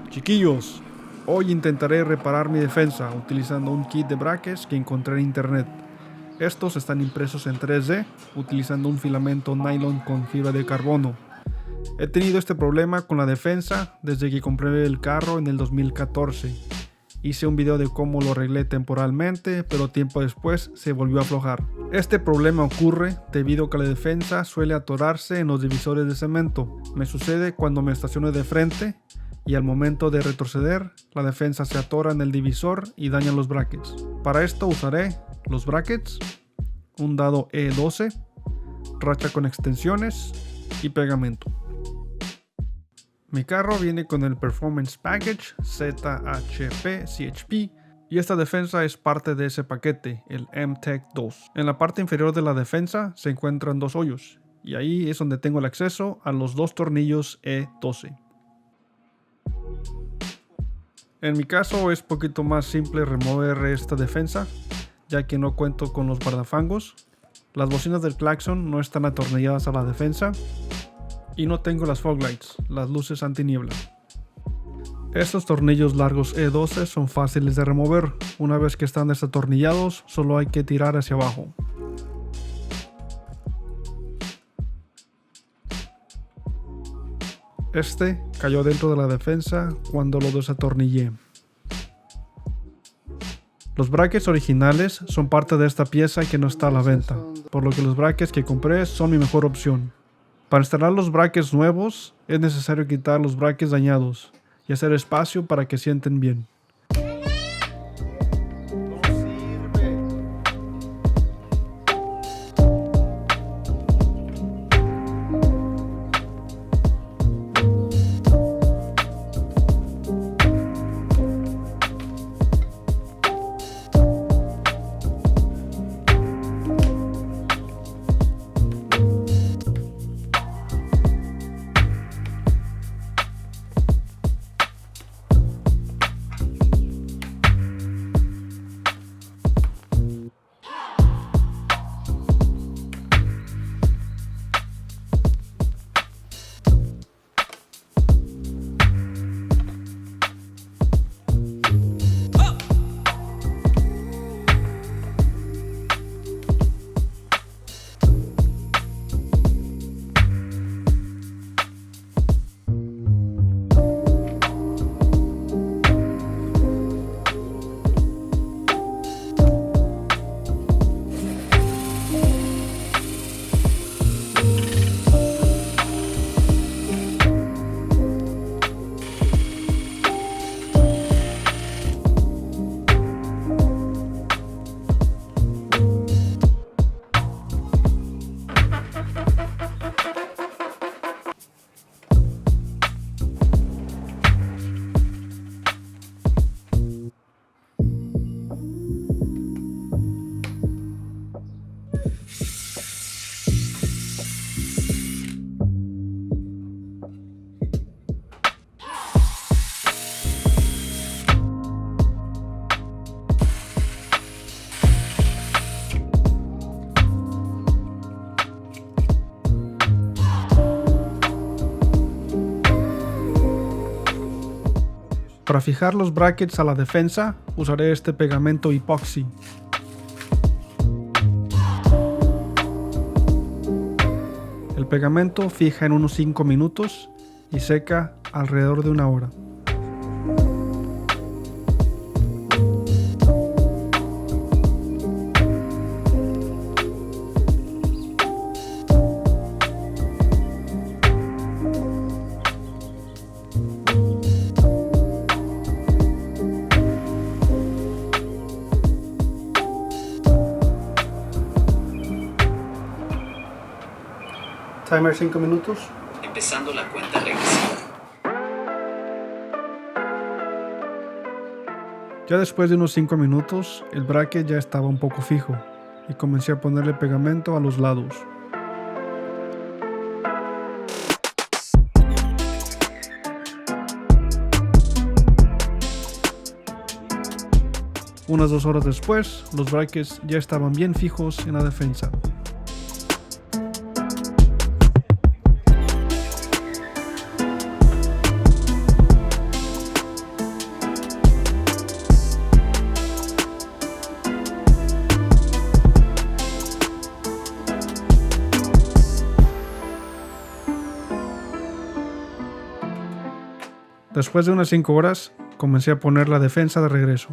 Chiquillos, hoy intentaré reparar mi defensa utilizando un kit de brackets que encontré en internet. Estos están impresos en 3D utilizando un filamento nylon con fibra de carbono. He tenido este problema con la defensa desde que compré el carro en el 2014. Hice un video de cómo lo arreglé temporalmente, pero tiempo después se volvió a aflojar. Este problema ocurre debido a que la defensa suele atorarse en los divisores de cemento. Me sucede cuando me estaciono de frente y al momento de retroceder, la defensa se atora en el divisor y daña los brackets. Para esto usaré los brackets, un dado E12, racha con extensiones y pegamento. Mi carro viene con el Performance Package ZHP CHP y esta defensa es parte de ese paquete, el MTEC 2. En la parte inferior de la defensa se encuentran dos hoyos y ahí es donde tengo el acceso a los dos tornillos E12. En mi caso es poquito más simple remover esta defensa, ya que no cuento con los guardafangos. Las bocinas del claxon no están atornilladas a la defensa y no tengo las fog lights, las luces antiniebla. Estos tornillos largos E12 son fáciles de remover. Una vez que están desatornillados, solo hay que tirar hacia abajo. Este cayó dentro de la defensa cuando lo desatornillé. Los brackets originales son parte de esta pieza que no está a la venta, por lo que los brackets que compré son mi mejor opción. Para instalar los brackets nuevos es necesario quitar los brackets dañados y hacer espacio para que sienten bien. Para fijar los brackets a la defensa, usaré este pegamento epoxi. El pegamento fija en unos 5 minutos y seca alrededor de 1 hora. Timer 5 minutos. Empezando la cuenta regresiva. Ya después de unos 5 minutos, el bracket ya estaba un poco fijo y comencé a ponerle pegamento a los lados. Unas 2 horas después, los brackets ya estaban bien fijos en la defensa. Después de unas 5 horas, comencé a poner la defensa de regreso.